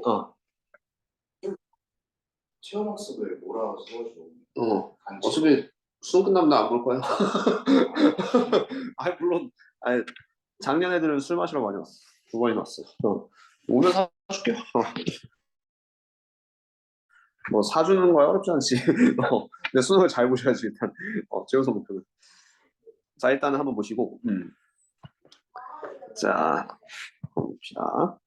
어, 체험학습을 몰아서 좀 간지. 어차피 수능 끝나면 나 안 볼 거야. 아, 물론, 아, 작년 애들은 술 마시러 많이 왔어. 두 번이나 왔어. 오면 사줄게. 뭐 사주는 거야 어렵지 않지. 근데 수능을 잘 보셔야지 일단. 최우선 목표는. 자, 일단은 한번 보시고. 자, 한번 봅시다.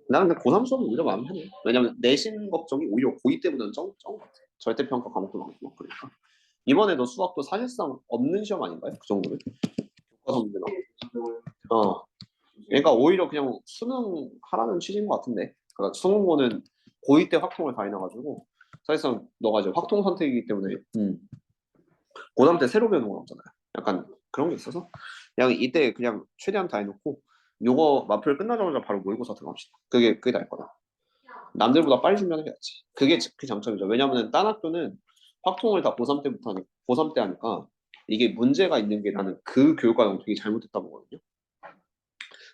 나는 근데 고3 수업은 오히려 마음에 드네. 왜냐면 내신 걱정이 오히려 고2 때보다는 적은 것 같아. 절대평가 과목도 많고 그러니까. 이번에 너 수학도 사실상 없는 시험 아닌가요? 그 정도는? 교과서 문제 나. 그러니까 오히려 그냥 수능 하라는 취지인 것 같은데. 그러니까 수능고는 고2 때 확통을 다 해놔가지고 사실상 너가 이제 확통 선택이기 때문에 고3 때 새로 배우는 건 없잖아요. 약간 그런 게 있어서 그냥 이때 그냥 최대한 다 해놓고 요거 마플 끝나자마자 바로 모의고사 들어갑시다. 그게 나을 거다. 남들보다 빨리 준비하는 게 낫지. 그게 그 장점이죠. 왜냐면은 딴 학교는 확통을 다 고3 때부터 하니까 고3 때 하니까 이게 문제가 있는 게 나는 그 교육과정 되게 잘못됐다 보거든요.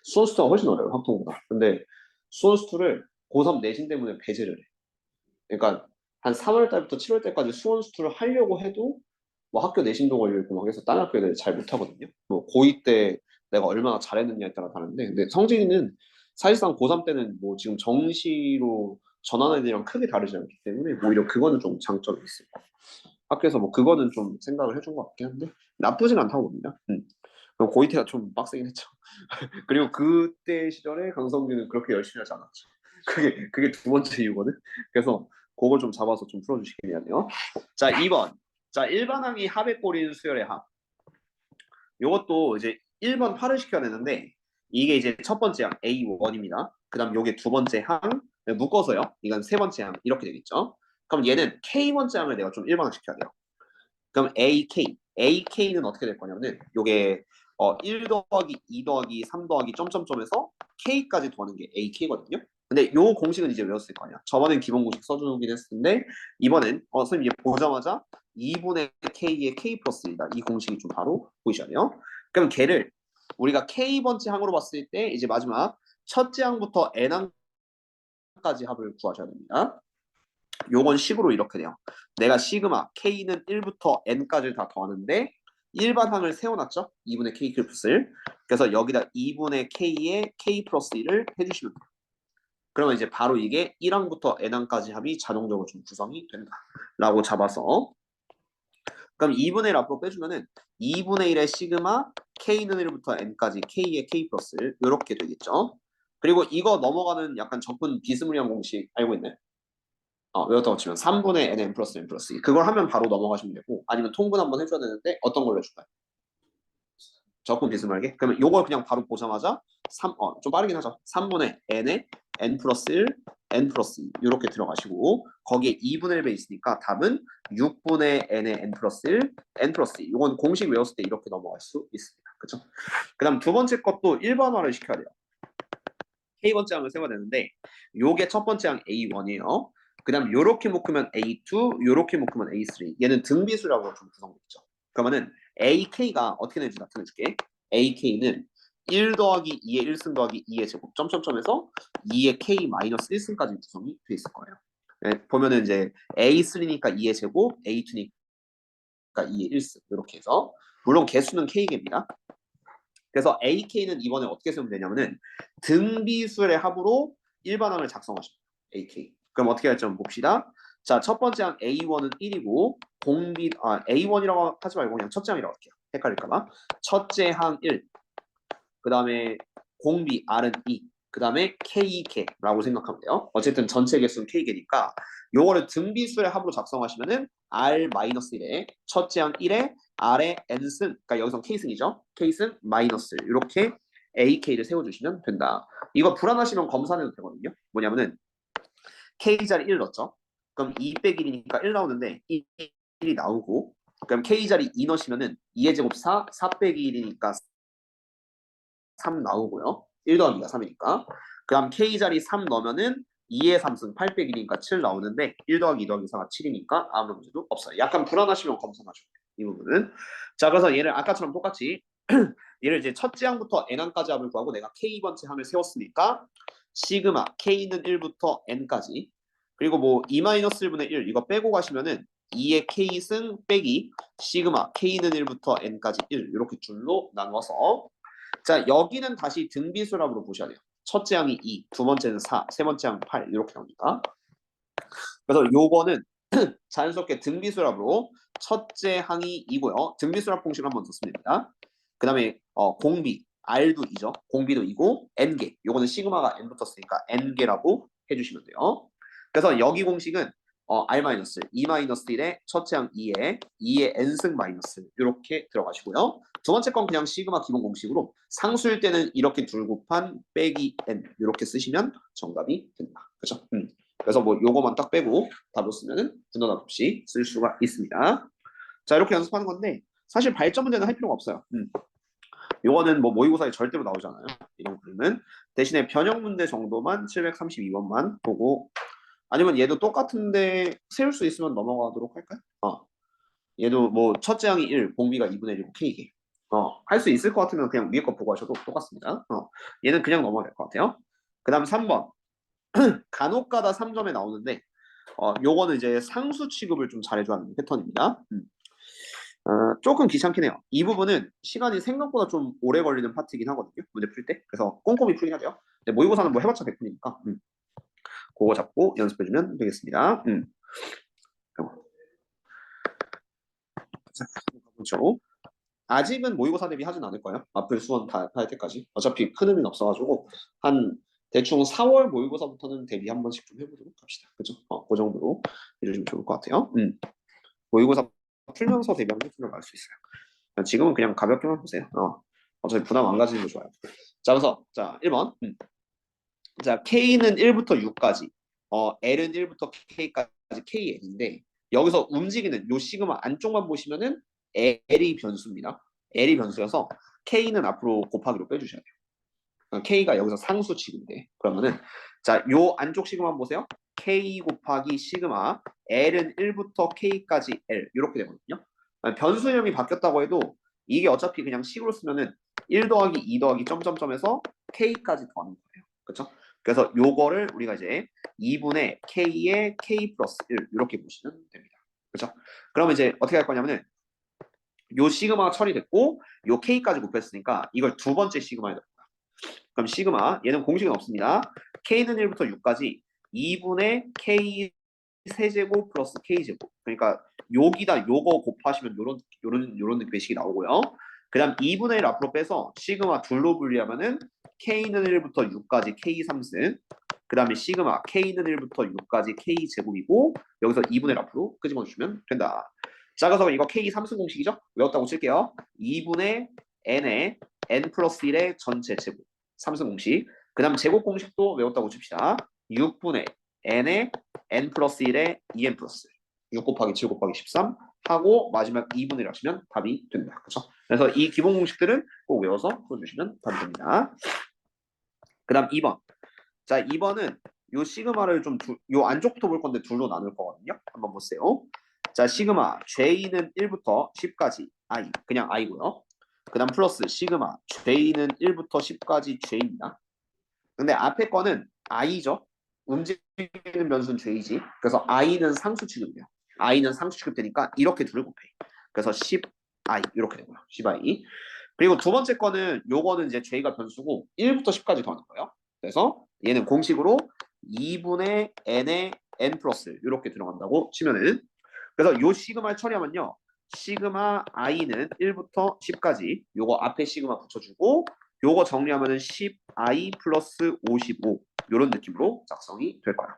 수원수투가 훨씬 어려워요, 확통보다. 근데 수원수투를 고3 내신 때문에 배제를 해. 그러니까 한 3월 달부터 7월 달까지 수원수투를 하려고 해도 뭐 학교 내신도 걸리고 막 해서 다른 학교 애들이 잘 못하거든요. 뭐 고2 때 내가 얼마나 잘했느냐에 따라 다른데 근데 성진이는 사실상 고3 때는 뭐 지금 정시로 전환 애들이랑 크게 다르지 않기 때문에 오히려 그거는 좀 장점이 있어요. 학교에서 뭐 그거는 좀 생각을 해준 것 같긴 한데 나쁘진 않다고 봅니다. 그럼 고2 때가 좀 빡세긴 했죠. 그리고 그때 시절에 강성규는 그렇게 열심히 하지 않았죠. 그게 두 번째 이유거든. 그래서 그걸 좀 잡아서 좀 풀어주시길 바래요. 자, 2번. 자, 일반항이 합의 꼴인 수열의 합. 요것도 이제 1번 팔을 시켜야 되는데 이게 이제 첫 번째 항 A1입니다. 그다음 요게 두 번째 항 묶어서요. 이건 세 번째 항 이렇게 되겠죠. 그럼 얘는 K 번째 항을 내가 좀 일반화 시켜야 돼요. 그럼 AK는 어떻게 될 거냐면은 요게 1 더하기 2 더하기 3 더하기 점점점에서 K까지 더하는 게 AK거든요. 근데 요 공식은 이제 외웠을 거 아니야. 저번엔 기본 공식 써주긴 했는데 이번엔 선생님 이제 보자마자 2분의 K의 K 플러스 1이다. 이 공식이 좀 바로 보이셔야 돼요. 그럼 걔를 우리가 K번째 항으로 봤을 때 이제 마지막 첫째 항부터 N항까지 합을 구하셔야 됩니다. 요건 식으로 이렇게 돼요. 내가 시그마 K는 1부터 N까지 다 더하는데 일반항을 세워놨죠? 2분의 K 플러스 1. 그래서 여기다 2분의 K의 K 플러스 1을 해주시면 돼요. 그러면 이제 바로 이게 1항부터 N항까지 합이 자동적으로 좀 구성이 된다. 라고 잡아서 그럼 2분의 1 앞으로 빼주면은 2분의 1의 시그마 K는 1부터 N까지 K의 K 플러스 1 이렇게 되겠죠? 그리고 이거 넘어가는 약간 접근 비스무리한 공식 알고 있나요? 외웠다고 치면 3분의 nn 플러스 n 플러스 2 그걸 하면 바로 넘어가시면 되고 아니면 통분 한번 해줘야 되는데 어떤 걸로 해줄까요? 적분 비스무리하게? 그러면 요걸 그냥 바로 보자마자 좀 빠르긴 하죠. 3분의 n에 n 플러스 1, n 플러스 2 이렇게 들어가시고 거기에 2분의 1 베이스니까 답은 6분의 n에 n 플러스 1, n 플러스 2 이건 공식 외웠을 때 이렇게 넘어갈 수 있습니다. 그렇죠? 그 다음 두 번째 것도 일반화를 시켜야 돼요. K번째 항을 세워야 되는데 요게 첫 번째 항 A1이에요. 그 다음 요렇게 묶으면 A2, 요렇게 묶으면 A3 얘는 등비수라고 좀 구성됐죠. 그러면은 AK가 어떻게 되는지 나타내줄게. AK는 1 더하기 2의 1승 더하기 2의 제곱 점점점에서 2의 K 마이너스 1승까지 구성이 돼 있을 거예요. 네, 보면은 이제 A3니까 2의 제곱, A2니까 2의 1승 이렇게 해서 물론 개수는 K개입니다. 그래서 AK는 이번에 어떻게 쓰면 되냐면은 등비수의 합으로 일반항을 작성하십니다. AK. 그럼 어떻게 할지 한번 봅시다. 자, 첫 번째 항 A1은 1이고 A1이라고 하지 말고 그냥 첫째 항이라고 할게요. 헷갈릴까봐. 첫째 항 1. 그 다음에 공비 R은 2. 그 다음에 K개라고 생각하면 돼요. 어쨌든 전체 개수는 K개니까 요거를 등비수의 합으로 작성하시면은 R-1에 첫째 항 1에 R의 N승, 그러니까 여기서 K승이죠. K승 마이너스 이렇게 AK를 세워주시면 된다. 이거 불안하시면 검사해도 되거든요. 뭐냐면은 K자리 1 넣었죠. 그럼 2 빼기 1이니까 1 나오는데 1이 나오고 그럼 K자리 2 넣으시면은 2의 제곱 4, 4 빼기 1이니까 3 나오고요. 1 더하기가 3이니까. 그 다음 K자리 3 넣으면은 2의 3승 8 빼기 1이니까 7 나오는데 1 더하기 2 더하기 4가 7이니까 아무 문제도 없어요. 약간 불안하시면 검사하셔도 돼요. 이 부분은. 자, 그래서 얘를 아까처럼 똑같이 얘를 이제 첫째 항부터 n항까지 합을 구하고 내가 K번째 항을 세웠으니까 시그마 k는 1부터 n까지 그리고 뭐 2-1분의 1 이거 빼고 가시면은 2의 k승 빼기 시그마 k는 1부터 n까지 1 이렇게 줄로 나누어서 자 여기는 다시 등비수랍으로 보셔야 돼요. 첫째 항이 2, 두 번째는 4, 세 번째 항 8 이렇게 나옵니다. 그래서 요거는 자연스럽게 등비수랍으로 첫째 항이 2고요. 등비수랍 공식을 한번 썼으면 됩니다. 그 다음에 공비 R도 2죠. 공비도 2고 N개 요거는 시그마가 N 붙었으니까 N개라고 해주시면 돼요. 그래서 여기 공식은 R-, 2-1의 첫째 항 2의 N승 마이너스 이렇게 들어가시고요. 두 번째 건 그냥 시그마 기본 공식으로 상수일 때는 이렇게 둘 곱한 빼기 N 이렇게 쓰시면 정답이 된다. 그렇죠? 그래서 뭐 요거만 딱 빼고 답을 쓰면은 분노답 없이 쓸 수가 있습니다. 자 이렇게 연습하는 건데 사실 발전 문제는 할 필요가 없어요. 요거는 뭐 모의고사에 절대로 나오잖아요. 이런 그림은 대신에 변형 문제 정도만 732번만 보고 아니면 얘도 똑같은데 세울 수 있으면 넘어가도록 할까요? 얘도 뭐 첫째 항이 1, 공비가 2분의 1이고 K개. 할 수 있을 것 같으면 그냥 위에 거 보고 하셔도 똑같습니다. 얘는 그냥 넘어가야 될 것 같아요. 그 다음 3번. 간혹가다 3점에 나오는데 요거는 이제 상수 취급을 좀 잘해줘야 하는 패턴입니다. 조금 귀찮긴 해요. 이 부분은 시간이 생각보다 좀 오래 걸리는 파트이긴 하거든요. 문제 풀 때. 그래서 꼼꼼히 풀긴 하죠. 근데 모의고사는 뭐 해봤자 100분이니까 그거 잡고 연습해주면 되겠습니다. 자, 그렇죠. 아직은 모의고사 대비 하진 않을 거예요. 마플 수원 다 할 때까지. 어차피 큰 의미는 없어가지고 한 대충 4월 모의고사부터는 대비 한 번씩 좀 해보도록 합시다. 그죠? 그 정도로 해주시면 좋을 것 같아요. 모의고사 풀면서 대비하면 갈 수 있어요. 지금은 그냥 가볍게만 보세요. 어차피 부담 안 가지는 게 좋아요. 자, 그래서 자 1번. 자 K는 1부터 6까지 L은 1부터 K까지 KL인데 여기서 움직이는 요 시그마 안쪽만 보시면은 L이 변수입니다. L이 변수여서 K는 앞으로 곱하기로 빼주셔야 돼요. K가 여기서 상수 취급인데 그러면은 자 요 안쪽 시그마 보세요. K 곱하기 시그마 L은 1부터 K까지 L 이렇게 되거든요. 변수 이름이 바뀌었다고 해도 이게 어차피 그냥 식으로 쓰면은 1 더하기 2 더하기 점점점에서 K까지 더하는 거예요. 그렇죠? 그래서 요거를 우리가 이제 2분의 K의 K 플러스 1 이렇게 보시면 됩니다. 그렇죠? 그러면 이제 어떻게 할 거냐면은 요 시그마가 처리됐고 요 K까지 곱했으니까 이걸 두 번째 시그마에 넣을 거야. 그럼 시그마 얘는 공식은 없습니다. K는 1부터 6까지 2분의 K 세제곱 플러스 K제곱. 그러니까 여기다 요거 곱하시면 요런 느낌의 식이 나오고요. 그 다음 2분의 1 앞으로 빼서 시그마 둘로 분리하면은 K는 1부터 6까지 K 3승. 그 다음에 시그마 K는 1부터 6까지 K 제곱이고 여기서 2분의 1 앞으로 끄집어 주시면 된다. 자 그래서 이거 K 3승 공식이죠? 외웠다고 칠게요. 2분의 N의 N 플러스 1의 전체 제곱 3승 공식. 그 다음 제곱 공식도 외웠다고 칩시다. 6분의 N의 N 플러스 1의 2N 플러스 6 곱하기 7 곱하기 13 하고 마지막 2분의 1 하시면 답이 됩니다. 그렇죠? 그래서 이 기본 공식들은 꼭 외워서 풀어주시면 답이 됩니다. 그 다음 2번. 자 2번은 요 시그마를 요 안쪽부터 볼 건데 둘로 나눌 거거든요. 한번 보세요. 자 시그마 J는 1부터 10까지 I 그냥 I고요. 그 다음 플러스 시그마 J는 1부터 10까지 J입니다. 근데 앞에 거는 I죠. 움직이는 변수는 J지. 그래서 I는 상수 취급이에요. I는 상수 취급되니까 이렇게 둘을 곱해. 그래서 10I 이렇게 되고요. 10I. 그리고 두 번째 거는 요거는 이제 J가 변수고 1부터 10까지 더하는 거예요. 그래서 얘는 공식으로 2분의 N의 N 플러스 이렇게 들어간다고 치면은 그래서 요 시그마를 처리하면요. 시그마 I는 1부터 10까지 요거 앞에 시그마 붙여주고 요거 정리하면은 10I 플러스 55 요런 느낌으로 작성이 될 거야.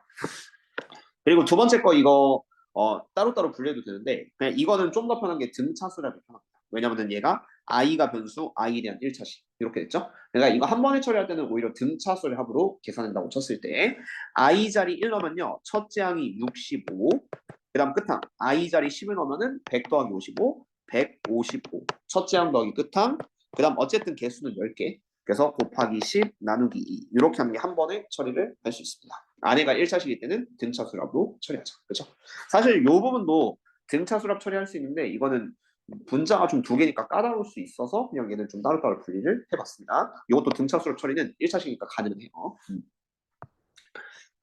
그리고 두 번째 거 이거 따로따로 분류해도 되는데 그냥 이거는 좀 더 편한 게 등차수랍이 편합니다. 왜냐면은 얘가 I가 변수 I에 대한 1차식 이렇게 됐죠? 그러니까 이거 한 번에 처리할 때는 오히려 등차수를 합으로 계산한다고 쳤을 때 I 자리 1 넣으면요 첫째 항이 65 그 다음 끝항 I 자리 10을 넣으면은 100 더하기 55 155 첫째 항 더하기 끝항 그 다음 어쨌든 개수는 10개 그래서 곱하기 10 나누기 2 이렇게 하는 게 한 번에 처리를 할 수 있습니다. 안에가 1차식일 때는 등차 수랍으로 처리하죠. 그렇죠? 사실 이 부분도 등차 수랍 처리할 수 있는데 이거는 분자가 좀 두 개니까 까다로울 수 있어서 그냥 얘는 좀 따로따로 분리를 해봤습니다. 이것도 등차 수랍 처리는 1차식이니까 가능해요.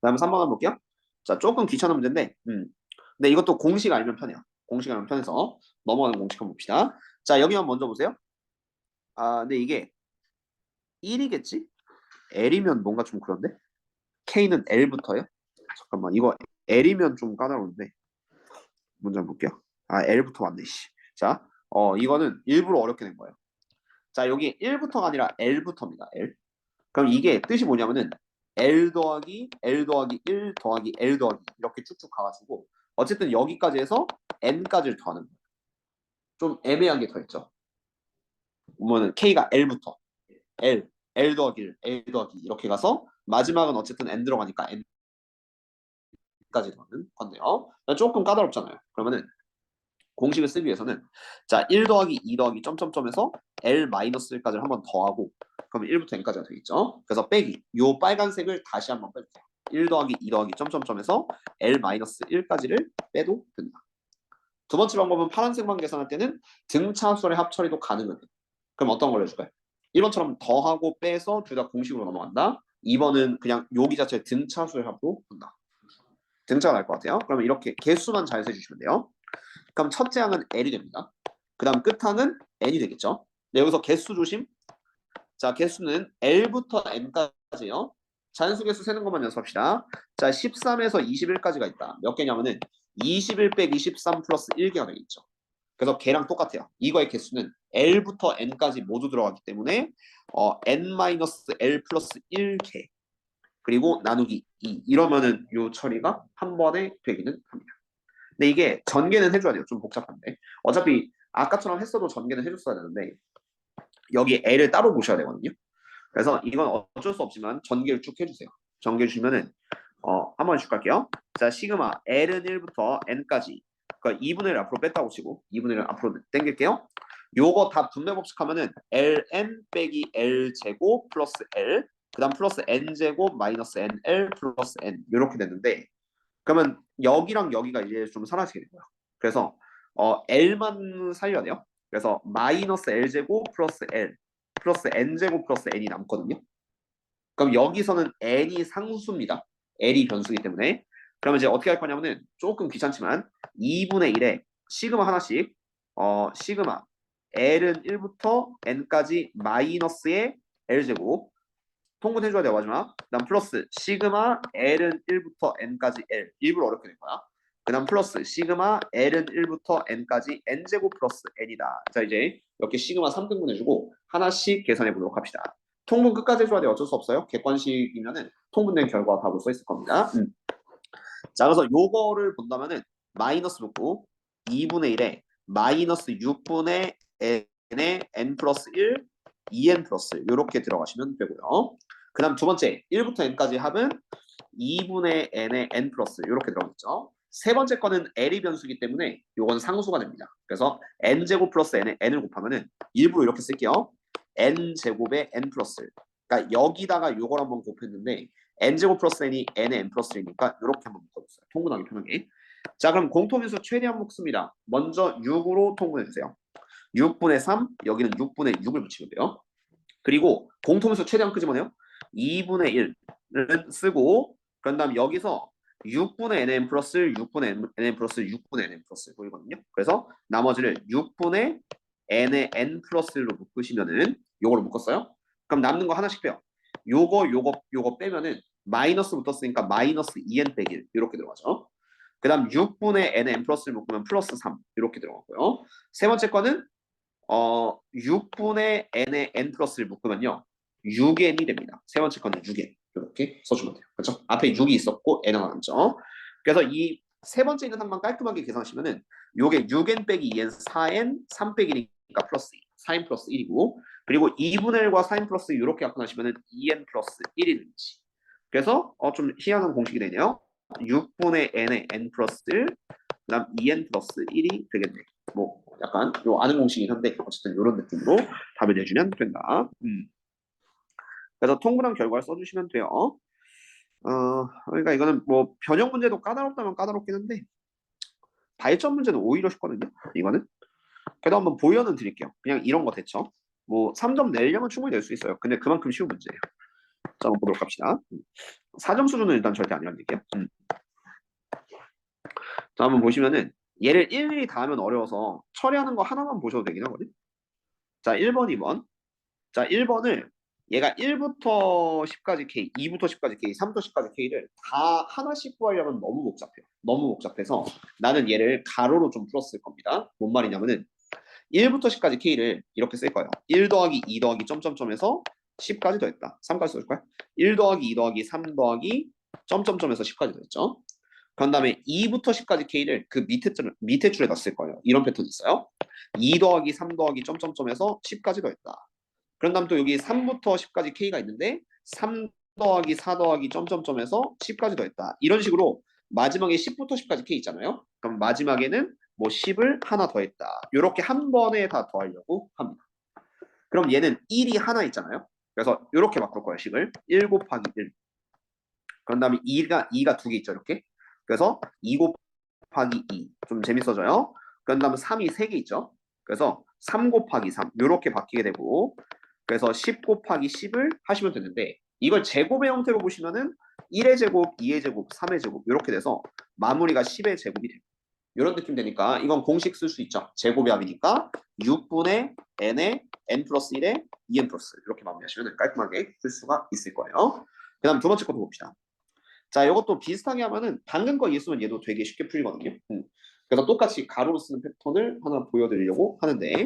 다음 3번 한번 볼게요. 자, 조금 귀찮은 문제인데, 근데 이것도 공식 알면 편해요. 공식 알면 편해서 넘어가는 공식 한번 봅시다. 자, 여기만 먼저 보세요. 아, 근데 이게 1이겠지? L이면 뭔가 좀 그런데? K는 L부터요? 잠깐만, 이거 L이면 좀 까다로운데. 문제 한번 볼게요. 아, L부터 왔네, 씨. 자, 이거는 일부러 어렵게 낸 거예요. 자, 여기 1부터가 아니라 L부터입니다. L. 그럼 이게 뜻이 뭐냐면은 L 더하기 L 더하기 1 더하기 L 더하기 이렇게 쭉쭉 가가지고 어쨌든 여기까지 해서 N까지를 더하는 거예요. 좀 애매한 게 더 있죠. 보면은 K가 L부터 L 더하기 1, L 더하기 이렇게 가서 마지막은 어쨌든 N 들어가니까 N까지 더하는 건데요. 조금 까다롭잖아요. 그러면은 공식을 쓰기 위해서는 자 1 더하기 2 더하기 점점점에서 L-1까지를 한번 더하고 그러면 1부터 N까지가 되겠죠. 그래서 빼기 요 빨간색을 다시 한번 빼주세요. 1 더하기 2 더하기 점점점에서 L-1까지를 빼도 된다. 두 번째 방법은 파란색만 계산할 때는 등차수의 합처리도 가능해요. 그럼 어떤 걸 해줄까요? 1번처럼 더하고 빼서 둘 다 공식으로 넘어간다. 2번은 그냥 여기 자체 등차수의 합으로 본다. 등차가 날 것 같아요. 그러면 이렇게 개수만 잘 세주시면 돼요. 그럼 첫째 항은 L이 됩니다. 그 다음 끝항은 N이 되겠죠. 네, 여기서 개수 조심. 자, 개수는 L부터 N까지요. 잔수개수 세는 것만 연습합시다. 자, 13에서 21까지가 있다. 몇 개냐면은 21 빼기 13 플러스 1개가 되겠죠. 그래서 걔랑 똑같아요. 이거의 개수는 L부터 N까지 모두 들어가기 때문에 N-L 플러스 1개 그리고 나누기 2 이러면은 요 처리가 한 번에 되기는 합니다. 근데 이게 전개는 해줘야 돼요. 좀 복잡한데. 어차피 아까처럼 했어도 전개는 해줬어야 되는데 여기 L을 따로 보셔야 되거든요. 그래서 이건 어쩔 수 없지만 전개를 쭉 해주세요. 전개 주면은 한 번씩 갈게요. 자, 시그마 L은 1부터 N까지 그러니까 2분의 1 앞으로 뺐다고 치고 2분의 1 앞으로 당길게요. 요거 다 분배 법칙하면은 Ln 빼기 L제곱 플러스 L 그 다음 플러스 N제곱 마이너스 NL 플러스 N 이렇게 됐는데 그러면 여기랑 여기가 이제 좀 사라지게 돼요. 그래서 L만 살려야 돼요. 그래서 마이너스 L제곱 플러스 L 플러스 N제곱 플러스 N이 남거든요. 그럼 여기서는 N이 상수입니다. L이 변수이기 때문에. 그러면 이제 어떻게 할 거냐면은 조금 귀찮지만 2분의 1에 시그마 하나씩 시그마 L은 1부터 N까지 마이너스의 L제곱 통분해줘야 돼요 마지막. 그다음 플러스 시그마 L은 1부터 N까지 L 일부러 어렵게 된 거야. 그다음 플러스 시그마 L은 1부터 N까지 N제곱 플러스 N이다. 자 이제 이렇게 시그마 3등분 해주고 하나씩 계산해 보도록 합시다. 통분 끝까지 해줘야 돼요. 어쩔 수 없어요. 객관식이면은 통분된 결과 답으로 써 있을 겁니다. 자 그래서 요거를 본다면은 마이너스 놓고 2분의 1에 마이너스 6분의 n의 n 플러스 1 2n 플러스 이렇게 들어가시면 되고요. 그 다음 두 번째 1부터 n까지 합은 2분의 n의 n 플러스 이렇게 들어가겠죠. 세 번째 거는 l이 변수이기 때문에 요건 상수가 됩니다. 그래서 n제곱 플러스 n의 n을 곱하면은 일부러 이렇게 쓸게요. n제곱의 n 플러스 그러니까 여기다가 요걸 한번 곱했는데 n제곱 플러스 n이 n의 n 플러스 1이니까 이렇게 한번 묶어줬어요. 통분하기 편하게. 자 그럼 공통인수 최대한 묶습니다. 먼저 6으로 통분해주세요. 6분의 3 여기는 6분의 6을 붙이면 돼요. 그리고 공통인수 최대한 끄집어내요. 2분의 1은 쓰고 그런 다음 여기서 6분의 nn 플러스 6분의 nn 플러스 6분의 nn 플러스 보이거든요. 그래서 나머지를 6분의 n의 n 플러스 1로 묶으시면은 요거로 묶었어요. 그럼 남는 거 하나씩 빼요. 요거 빼면은 마이너스 붙었으니까 마이너스 2n 빼기 1 이렇게 들어가죠. 그 다음 6분의 n의 n 플러스를 묶으면 플러스 3 이렇게 들어가고요. 세 번째 거는 6분의 n의 n 플러스를 묶으면요 6n이 됩니다. 세 번째 거는 6n 이렇게 써주면 돼요. 그렇죠? 앞에 6이 있었고 n은 남죠. 그래서 이 세 번째 있는 항만 깔끔하게 계산하시면은 요게 6n 빼기 2n 4n 3 빼기 1이니까 플러스 2 4n 플러스 1이고 그리고 2분의 1과 4n 플러스 이렇게 약분하시면은 2n 플러스 1이 되지. 그래서 좀 희한한 공식이 되네요. 6분의 n의 n 플러스 1 그다음 2n 플러스 1이 되겠네. 뭐 약간 요 아는 공식이긴 한데 어쨌든 이런 느낌으로 답을 내주면 된다. 그래서 통분한 결과를 써주시면 돼요. 그러니까 이거는 뭐 변형 문제도 까다롭다면 까다롭긴 한데 발전 문제는 오히려 쉽거든요. 이거는 그래도 한번 보여는 드릴게요. 그냥 이런 거 됐죠. 뭐 3점 내려면 충분히 낼 수 있어요. 근데 그만큼 쉬운 문제예요. 자, 한번 보도록 합시다. 4점 수준은 일단 절대 아니라는 얘기예요. 자, 한번 보시면은 얘를 일일이 다 하면 어려워서 처리하는 거 하나만 보셔도 되긴 하거든. 자, 1번, 2번. 자, 1번을 얘가 1부터 10까지 K, 2부터 10까지 K, 3부터 10까지 K를 다 하나씩 구하려면 너무 복잡해요. 너무 복잡해서 나는 얘를 가로로 좀 풀었을 겁니다. 뭔 말이냐면은 1부터 10까지 K를 이렇게 쓸 거예요. 1 더하기 2 더하기 점점점에서 10까지 더했다. 3까지 써줄 거야. 1 더하기 2 더하기 3 더하기 점점점에서 10까지 더했죠. 그런 다음에 2부터 10까지 K를 그 밑에 줄에다 쓸 거예요. 이런 패턴이 있어요. 2 더하기 3 더하기 점점점에서 10까지 더했다. 그런 다음 또 여기 3부터 10까지 K가 있는데 3 더하기 4 더하기 점점점에서 10까지 더했다. 이런 식으로 마지막에 10부터 10까지 K 있잖아요. 그럼 마지막에는 뭐 10을 하나 더했다. 이렇게 한 번에 다 더하려고 합니다. 그럼 얘는 1이 하나 있잖아요. 그래서 이렇게 바꿀 거예요. 식을 1 곱하기 1. 그런 다음에 2가 두 개 있죠. 이렇게. 그래서 2 곱하기 2. 좀 재밌어져요. 그런 다음에 3이 세 개 있죠. 그래서 3 곱하기 3. 이렇게 바뀌게 되고 그래서 10 곱하기 10을 하시면 되는데 이걸 제곱의 형태로 보시면은 1의 제곱, 2의 제곱, 3의 제곱 이렇게 돼서 마무리가 10의 제곱이 돼요. 이런 느낌 되니까 이건 공식 쓸 수 있죠. 제곱의 합이니까 6분의 n의 n 플러스 1의 2n 플러스 이렇게 마무리하시면 깔끔하게 쓸 수가 있을 거예요. 그 다음 두 번째 것도 봅시다. 자, 이것도 비슷하게 하면은 방금 거 이해했으면 얘도 되게 쉽게 풀리거든요. 그래서 똑같이 가로로 쓰는 패턴을 하나 보여드리려고 하는데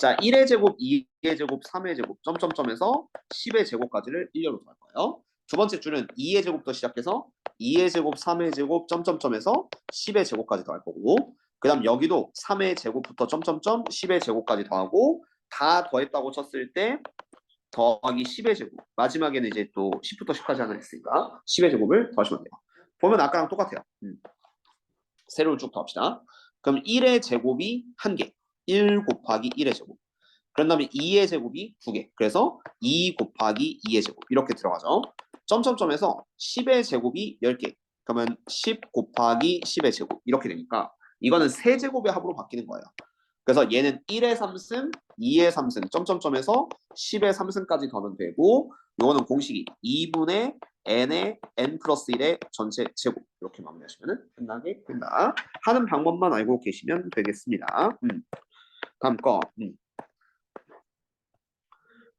자, 1의 제곱, 2의 제곱, 3의 제곱, 점점점에서 10의 제곱까지를 일렬로 더할 거예요. 두 번째 줄은 2의 제곱부터 시작해서 2의 제곱, 3의 제곱, 점점점에서 10의 제곱까지 더할 거고 그 다음 여기도 3의 제곱부터 점점점, 10의 제곱까지 더하고 다 더했다고 쳤을 때 더하기 10의 제곱 마지막에는 이제 또 10부터 10까지 하나 있으니까 10의 제곱을 더하시면 돼요. 보면 아까랑 똑같아요. 세로를 쭉 더합시다. 그럼 1의 제곱이 1개 1 곱하기 1의 제곱 그런 다음에 2의 제곱이 2개 그래서 2 곱하기 2의 제곱 이렇게 들어가죠. 점점점에서 10의 제곱이 10개 그러면 10 곱하기 10의 제곱 이렇게 되니까 이거는 세제곱의 합으로 바뀌는 거예요. 그래서 얘는 1의 3승, 2의 3승, 점점점에서 10의 3승까지 더하면 되고 이거는 공식이 2분의 n의 n 플러스 1의 전체 제곱 이렇게 마무리하시면 끝나게 된다. 하는 방법만 알고 계시면 되겠습니다. 다음 거.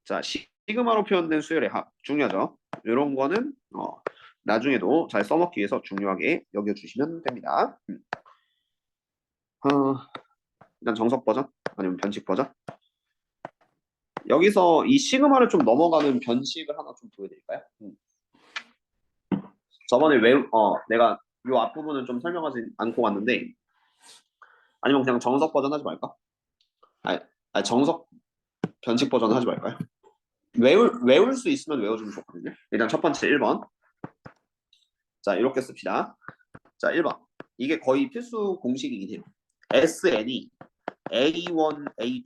자, 시그마로 표현된 수열의 합 중요하죠. 이런 거는 나중에도 잘 써먹기 위해서 중요하게 여겨주시면 됩니다. 일단 정석 버전 아니면 변칙 버전. 여기서 이 시그마를 좀 넘어가는 변식을 하나 좀 보여드릴까요? 저번에 내가 이 앞부분은 좀 설명하지 않고 왔는데 아니면 그냥 정석 버전 하지 말까? 아니 정석 변칙 버전 하지 말까요? 외울 수 있으면 외워주면 좋거든요. 일단 첫 번째 1번. 자, 이렇게 씁시다. 자, 1번. 이게 거의 필수 공식이긴 해요. SN이 A1, A2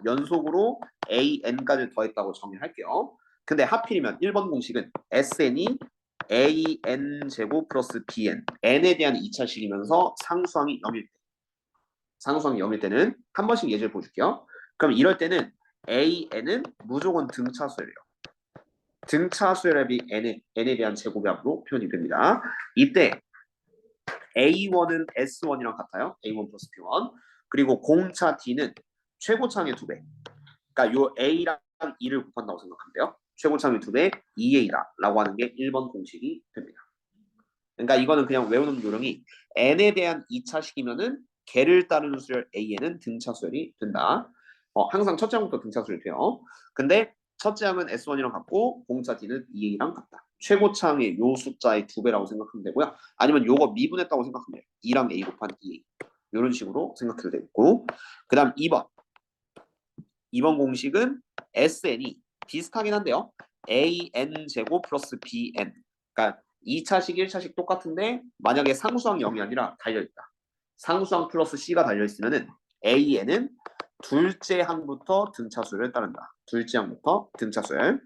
연속으로 AN까지 더했다고 정의할게요. 근데 하필이면 1번 공식은 SN이 AN 제곱 플러스 BN N에 대한 2차식이면서 상수항이 0일 때 상수항이 0일 때는 한 번씩 예제를 보여줄게요. 그럼 이럴 때는 AN은 무조건 등차수열이에요. 등차수열합이 n에 대한 제곱의 합으로 표현이 됩니다. 이때 A1은 S1이랑 같아요. A1 플러스 B1. 그리고 공차 D는 최고차항의 2배. 그러니까 요 A랑 2를 곱한다고 생각하면 돼요. 최고차항의 2배 2A다 라고 하는 게 1번 공식이 됩니다. 그러니까 이거는 그냥 외우는 요령이 n에 대한 2차식이면은 걔를 따르는 수열 A에는 등차수열이 된다. 항상 첫째 항부터 등차수열이 돼요. 근데 첫째 항은 S1이랑 같고 공차 D는 2A랑 같다. 최고차항의 요 숫자의 2배라고 생각하면 되고요. 아니면 요거 미분했다고 생각하면 돼요. 2랑 A 곱한 2A. 이런 식으로 생각해도 되고 그 다음 2번. 2번 공식은 SN이 비슷하긴 한데요. AN 제곱 플러스 BN. 그러니까 2차식, 1차식 똑같은데 만약에 상수항 0이 아니라 달려있다. 상수항 플러스 C가 달려있으면은 AN은 둘째 항부터 등차수를 따른다. 둘째 항부터 등차수열.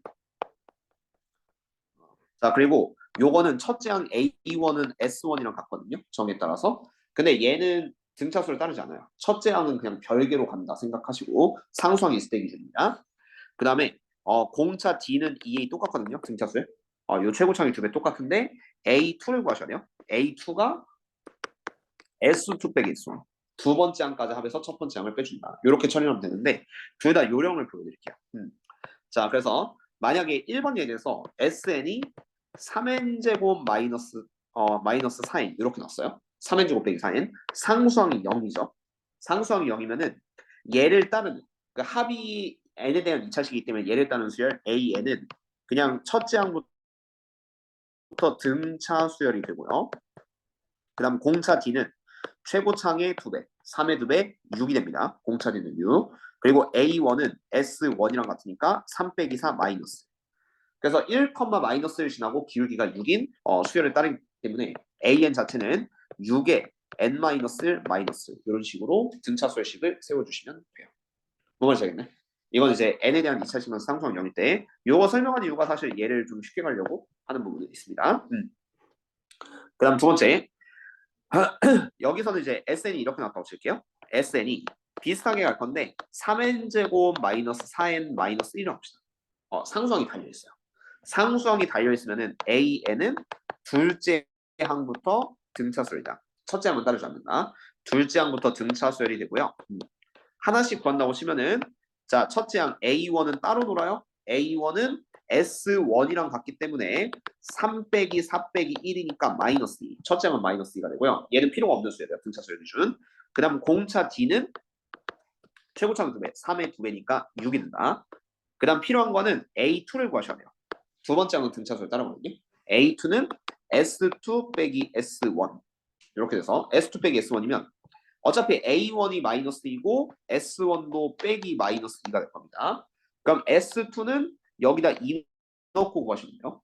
자, 그리고 요거는 첫째 항 A1은 S1이랑 같거든요. 정에 따라서. 근데 얘는 등차수를 따르지 않아요. 첫째 항은 그냥 별개로 간다 생각하시고 상수항이 있을 때 기준입니다. 그 다음에 공차 D는 EA 똑같거든요. 등차수에. 요 최고차이 2배 똑같은데 A2를 구하셔야 돼요. A2가 S2 빼기 S1. 두 번째 항까지 합해서 첫 번째 항을 빼준다. 이렇게 처리하면 되는데 둘 다 요령을 보여드릴게요. 자, 그래서 만약에 1번 예제에서 SN이 3n제곱 마이너스 4n 이렇게 나왔어요. 3n제곱 빼기 4n. 상수항이 0이죠. 상수항이 0이면은 얘를 따르는 그 합이 n에 대한 2차식이기 때문에 얘를 따르는 수열 an은 그냥 첫째 항부터 등차 수열이 되고요. 그 다음 공차 d는 최고차의 2배, 3의 2배, 6이 됩니다. 공차 d는 6. 그리고 A1은 S1이랑 같으니까 3 빼기 4 마이너스. 그래서 1, 마이너스를 지나고 기울기가 6인 수열을 따르기 때문에 AN 자체는 6의 N 마이너스 이런 식으로 등차 수열식을 세워주시면 돼요. 뭔지 알겠네? 이건 이제 N에 대한 2차식은 상수항 0일 때 이거 설명한 이유가 사실 얘를 좀 쉽게 가려고 하는 부분이 있습니다. 그 다음 두 번째 여기서는 이제 SN이 이렇게 나왔다고 칠게요. SN이 비슷하게 갈 건데 3n제곱 마이너스 4n 마이너스 1을 합시다. 상수항이 달려있어요. 상수항이 달려있으면은 AN은 둘째 항부터 등차 수열이다. 첫째 항은 따르지 않는다. 둘째 항부터 등차 수열이 되고요. 하나씩 구한다고 치면은 자, 첫째 항 A1은 따로 놀아요. A1은 S1이랑 같기 때문에 3 빼기 4 빼기 1이니까 마이너스 2. 첫째 항은 마이너스 2가 되고요. 얘는 필요가 없는 수열이에요. 등차 수열 기준. 그 다음 공차 D는 최고차는 2배, 3의 2배니까 6이 된다. 그 다음 필요한 거는 A2를 구하셔야 돼요. 두 번째 항은 등차수를 따라가거든요. A2는 S2 빼기 S1 이렇게 돼서 S2 빼기 S1이면 어차피 A1이 마이너스 2고 S1도 빼기 마이너스 2가 될 겁니다. 그럼 S2는 여기다 2 넣고 구하시면 돼요.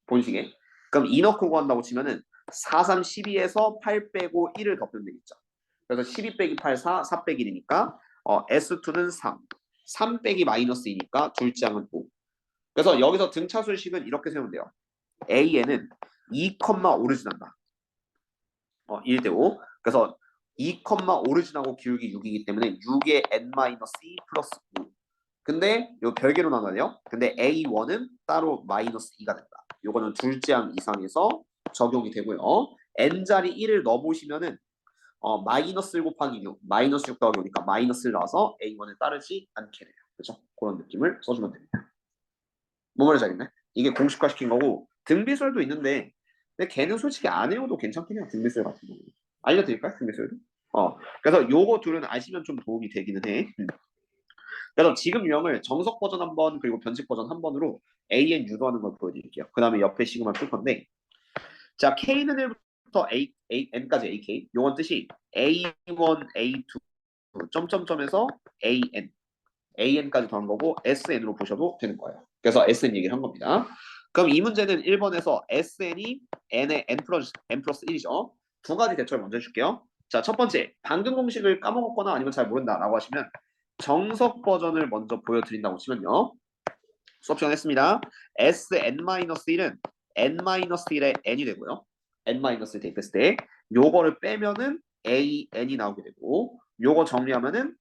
본식에. 그럼 2 넣고 구한다고 치면은 4, 3, 12에서 8 빼고 1을 덮으면 되겠죠. 그래서 12 빼기 8, 4 빼기 1이니까 S2는 3 빼기 마이너스 2니까 둘째 항은 5. 그래서 여기서 등차수식은 이렇게 세우면 돼요. AN은 2, 오르진한다. 1대 5. 그래서 2, 오르진하고 기울기 6이기 때문에 6의 n-2 플러스 5. 근데 요 별개로 나눠요. 근데 A1은 따로 마이너스 2가 된다. 요거는 둘째 항 이상에서 적용이 되고요. n자리 1을 넣어보시면은 마이너스 1 곱하기 6, 마이너스 6 더하기 오니까 마이너스를 넣어서 A1을 따르지 않게 돼요. 그렇죠? 그런 느낌을 써주면 됩니다. 뭐 말인지 알겠네? 이게 공식화 시킨 거고 등비설도 있는데 근데 걔는 솔직히 안 외워도 괜찮긴 해요. 등비설 같은 경우 알려드릴까요? 등비설도? 그래서 요거 둘은 아시면 좀 도움이 되기는 해. 그래서 지금 유형을 정석 버전 한 번 그리고 변칙 버전 한 번으로 AN 유도하는 걸 보여드릴게요. 그 다음에 옆에 시그마 풀 건데 자 K는 1부터 N까지 AK 요건 뜻이 A1, A2 점점점에서 AN까지 더한 거고 SN으로 보셔도 되는 거예요. 그래서 SN 얘기를 한 겁니다. 그럼 이 문제는 1번에서 SN이 N의 N 플러스 1이죠. 두 가지 대처를 먼저 해줄게요. 자, 첫 번째, 방금 공식을 까먹었거나 아니면 잘 모른다라고 하시면 정석 버전을 먼저 보여드린다고 치면요. 수업 시간 했습니다. SN-1은 N-1의 N이 되고요. N-1 대입했을 때 요거를 빼면은 AN이 나오게 되고 요거 정리하면은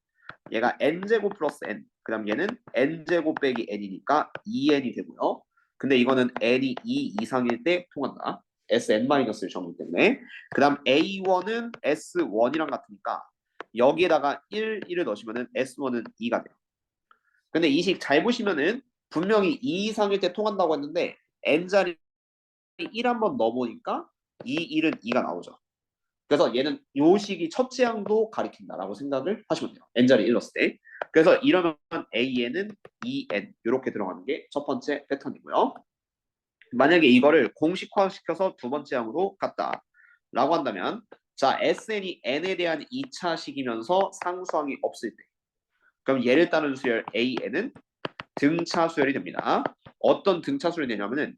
얘가 n제곱 플러스 n 그 다음 얘는 n제곱 빼기 n이니까 2n이 되고요. 근데 이거는 n이 2 이상일 때 통한다. sn-를 정리 때문에 그 다음 a1은 s1이랑 같으니까 여기에다가 1을 넣으시면은 s1은 2가 돼요. 근데 이 식 잘 보시면은 분명히 2 이상일 때 통한다고 했는데 n자리 1 한번 넣어보니까 이 1은 2가 나오죠. 그래서 얘는 요 식이 첫째 항도 가리킨다라고 생각을 하시면 돼요. n자리 1 넣었을 때. 그래서 이러면 AN은 2n 이렇게 들어가는 게 첫 번째 패턴이고요. 만약에 이거를 공식화시켜서 두 번째 항으로 갔다라고 한다면 자 SN이 n에 대한 2차식이면서 상수항이 없을 때 그럼 얘를 따르는 수열 AN은 등차 수열이 됩니다. 어떤 등차 수열이 되냐면은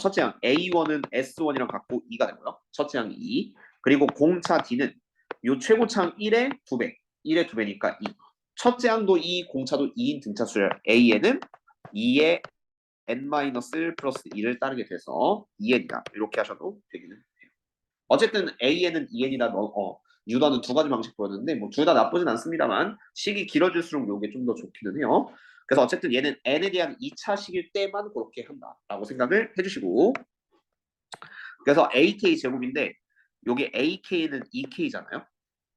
첫째 항 A1은 S1이랑 같고 2가 되고요. 첫째 항이 2. 그리고 공차 D는 요 최고차항 1의 2배. 1의 2배니까 2. 첫째 항도 2, 공차도 2인 등차 수열 AN은 2의 n 플러스 2를 따르게 돼서 2n이다. 이렇게 하셔도 되기는 해요. 어쨌든 AN은 2n이다. 유도하는 두 가지 방식 보였는데 뭐 둘 다 나쁘진 않습니다만 식이 길어질수록 이게 좀 더 좋기는 해요. 그래서 어쨌든 얘는 n에 대한 2차식일 때만 그렇게 한다라고 생각을 해주시고 그래서 AK 제곱인데 요게 AK는 2K잖아요.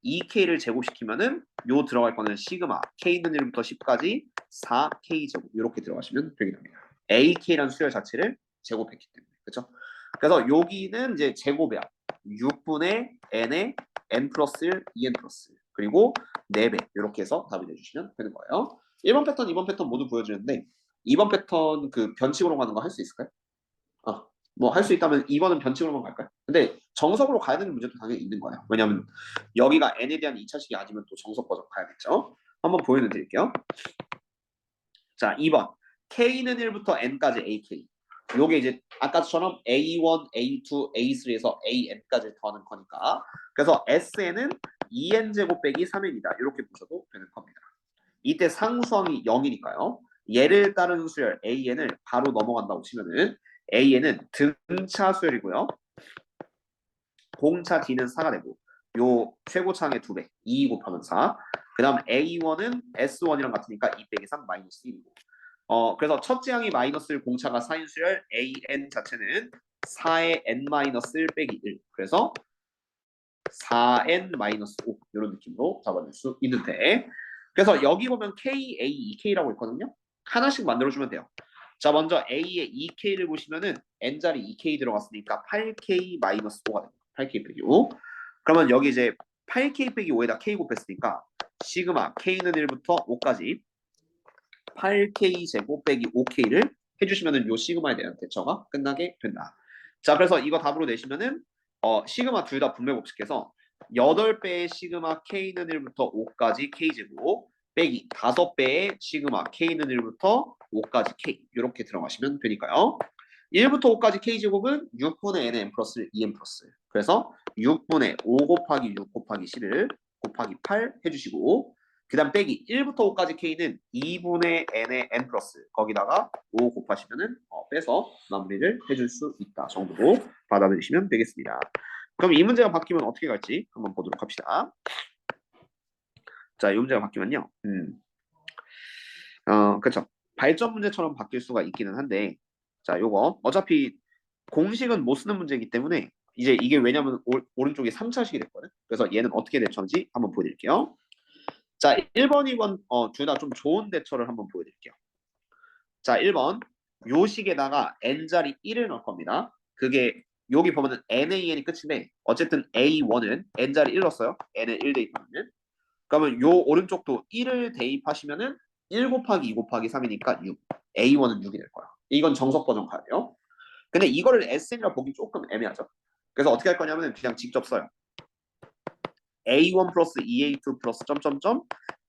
2K를 제곱시키면은 요 들어갈 거는 시그마 K는 1부터 10까지 4K 제곱 이렇게 들어가시면 되게 됩니다. AK라는 수열 자체를 제곱했기 때문에 그렇죠? 그래서 여기는 이제 제곱이야. 6분의 n의 n 플러스 1, 2n 플러스 1 그리고 4배 이렇게 해서 답을 내주시면 되는 거예요. 1번 패턴, 2번 패턴 모두 보여주는데 2번 패턴 그 변칙으로 가는 거 할 수 있을까요? 뭐 할 수 있다면 2번은 변칙으로만 갈까요? 근데 정석으로 가야 되는 문제도 당연히 있는 거예요. 왜냐하면 여기가 n에 대한 2차식이 아니면 또 정석 버전 가야겠죠. 한번 보여드릴게요. 자, 2번 k는 1부터 n까지 ak 요게 이제 아까처럼 a1, a2, a3에서 an까지 더하는 거니까 그래서 sn은 2n 제곱 빼기 3n이다 이렇게 보셔도 되는 겁니다. 이때 상수항이 0이니까요. 얘를 따르는 수열 an을 바로 넘어간다고 치면은 an은 등차 수열이고요. 공차 d는 4가 되고 요 최고차항의 2배 2 곱하면 4. 그 다음 a1은 s1이랑 같으니까 2 빼기 3 마이너스 1이고 그래서 첫째 항이 마이너스 1 공차가 4인 수열 an 자체는 4의 n 마이너스 1 빼기 1 그래서 4n 마이너스 5 이런 느낌으로 잡아낼 수 있는데 그래서 여기 보면 k, a, 2k라고 있거든요. 하나씩 만들어주면 돼요. 자 먼저 a의 2k를 보시면은 n자리 2k 들어갔으니까 8k 마이너스 5가 됩니다. 8k 빼기 5 그러면 여기 이제 8k 빼기 5에다 k 곱했으니까 시그마 k는 1부터 5까지 8k 제곱 빼기 5k를 해주시면은 요 시그마에 대한 대처가 끝나게 된다. 자 그래서 이거 답으로 내시면은 시그마 둘 다 분배법칙해서 8배의 시그마 k는 1부터 5까지 k제곱 빼기 5배의 시그마 k는 1부터 5까지 k 이렇게 들어가시면 되니까요. 1부터 5까지 k제곱은 6분의 n의 n 플러스 2n 플러스 그래서 6분의 5 곱하기 6 곱하기 11 곱하기 8 해주시고 그 다음 빼기 1부터 5까지 k는 2분의 n의 n 플러스 거기다가 5 곱하시면은 빼서 마무리를 해줄 수 있다 정도로 받아들이시면 되겠습니다. 그럼 이 문제가 바뀌면 어떻게 갈지 한번 보도록 합시다. 자, 이 문제가 바뀌면요. 그렇죠. 발전 문제처럼 바뀔 수가 있기는 한데 자, 요거 어차피 공식은 못 쓰는 문제이기 때문에 이제 이게 왜냐면 오른쪽에 3차식이 됐거든. 그래서 얘는 어떻게 대처인지 한번 보여드릴게요. 자, 1번, 2번 둘 다 좀 좋은 대처를 한번 보여드릴게요. 자, 1번 요 식에다가 n자리 1을 넣을 겁니다. 그게 여기 보면은 nan이 끝인데 어쨌든 a1은 n자리 1 넣었어요. n에 1 대입하면 그러면 요 오른쪽도 1을 대입하시면은 1 곱하기 2 곱하기 3이니까 6 a1은 6이 될 거야. 이건 정석 버전 가야 돼요. 근데 이거를 sn이라 보기 조금 애매하죠. 그래서 어떻게 할 거냐면 그냥 직접 써요. a1 플러스 2a2 플러스 점점점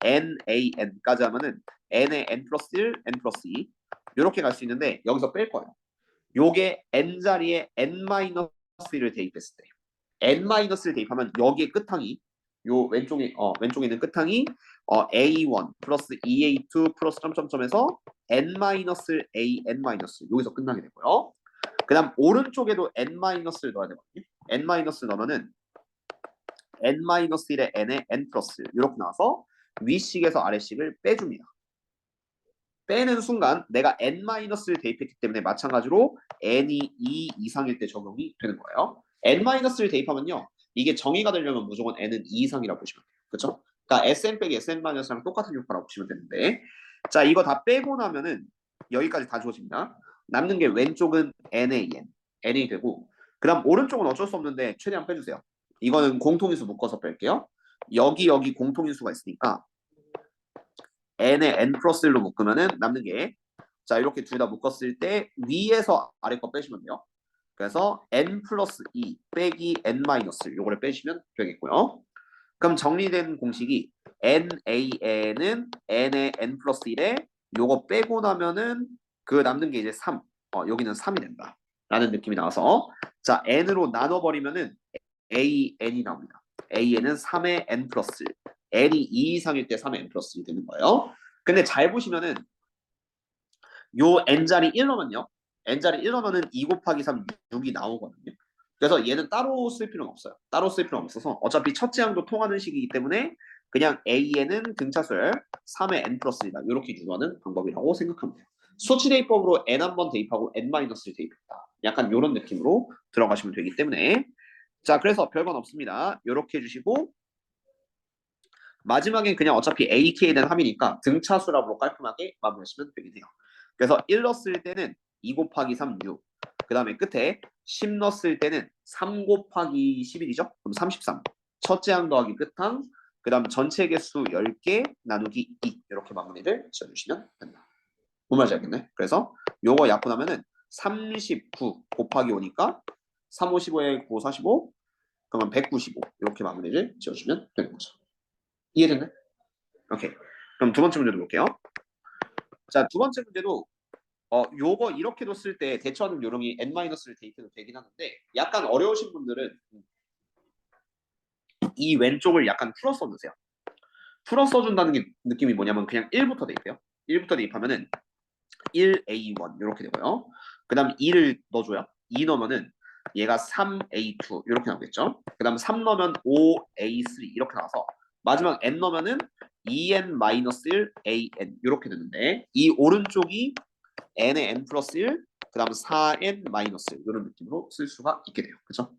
nan까지 하면은 n의 n 플러스 1, n 플러스 2 이렇게 갈 수 있는데 여기서 뺄 거예요. 요게 n 자리에 n 마이너스 1을 대입했을 때 n 마이너스를 대입하면 여기에 끝항이 요 왼쪽에 있는 끝항이 a1 플러스 2a2 플러스 점점점에서 n 마이너스 a n 마이너스 여기서 끝나게 되고요. 그다음 오른쪽에도 n 마이너스를 넣어야 되거든요. n 마이너스 넣으면은 n-1의 n에 n 플러스 이렇게 나와서 위식에서 아래식을 빼줍니다. 빼는 순간 내가 n-를 대입했기 때문에 마찬가지로 n이 2 이상일 때 적용이 되는 거예요. n-를 대입하면요. 이게 정의가 되려면 무조건 n은 2 이상이라고 보시면 돼요. 그렇죠? 그러니까 sn 빼기 sn-랑 똑같은 효과라고 보시면 되는데 자 이거 다 빼고 나면은 여기까지 다 주어집니다. 남는 게 왼쪽은 n의 n이 되고 그 다음 오른쪽은 어쩔 수 없는데 최대한 빼주세요. 이거는 공통인수 묶어서 뺄게요. 여기 공통인수가 있으니까 n에 n 플러스 1로 묶으면은 남는 게 자 이렇게 둘 다 묶었을 때 위에서 아래 거 빼시면 돼요. 그래서 n 플러스 2 빼기 n 마이너스 요거를 빼시면 되겠고요. 그럼 정리된 공식이 nan은 n의 n 플러스 1에 요거 빼고 나면은 그 남는 게 이제 3 여기는 3이 된다 라는 느낌이 나와서 자 n으로 나눠버리면은 an이 나옵니다. an은 3의 n 플러스 1 n이 2 이상일 때 3의 n 플러스 1이 되는 거예요. 근데 잘 보시면은 요 n자리 1 넣으면요. n자리 1 넣으면은 2 곱하기 3 6이 나오거든요. 그래서 얘는 따로 쓸 필요는 없어요. 따로 쓸 필요는 없어서 어차피 첫째 항도 통하는 식이기 때문에 그냥 A에는 등차수열 3의 n 플러스 1이다. 이렇게 유도하는 방법이라고 생각하면 돼요. 수치 대입법으로 n 한 번 대입하고 n-를 대입했다. 약간 이런 느낌으로 들어가시면 되기 때문에 자, 그래서 별건 없습니다. 이렇게 해주시고 마지막엔 그냥 어차피 AK에 대한 합이니까 등차수랍으로 깔끔하게 마무리하시면 되겠네요. 그래서 1 넣었을 때는 2 곱하기 3, 6. 그 다음에 끝에 10 넣었을 때는 3 곱하기 11이죠? 그럼 33. 첫째 항 더하기 끝항, 그 다음 전체 개수 10개 나누기 2. 이렇게 마무리를 지어주시면 된다. 뭔 말인지 알겠네? 그래서 요거 약분하면은 39 곱하기 5니까 3, 5, 15에 9, 45, 그러면 195. 이렇게 마무리를 지어주면 되는 거죠. 이해됐네? 오케이. 그럼 두 번째 문제도 볼게요. 자, 두 번째 문제도 요거 이렇게 뒀을 때 대처하는 요령이 n-를 대입해도 되긴 하는데 약간 어려우신 분들은 이 왼쪽을 약간 풀어 써주세요. 풀어 써준다는 게 느낌이 뭐냐면 그냥 1부터 대입해요. 1부터 대입하면은 1A1 이렇게 되고요. 그 다음 2를 넣어줘요. 2 넣으면은 얘가 3A2 이렇게 나오겠죠. 그 다음 3 넣으면 5A3 이렇게 나와서 마지막 n 넣으면은 2n-1AN 이렇게 되는데 이 오른쪽이 n의 n 플러스 1, 그 다음 4n-1 이런 느낌으로 쓸 수가 있게 돼요. 그렇죠?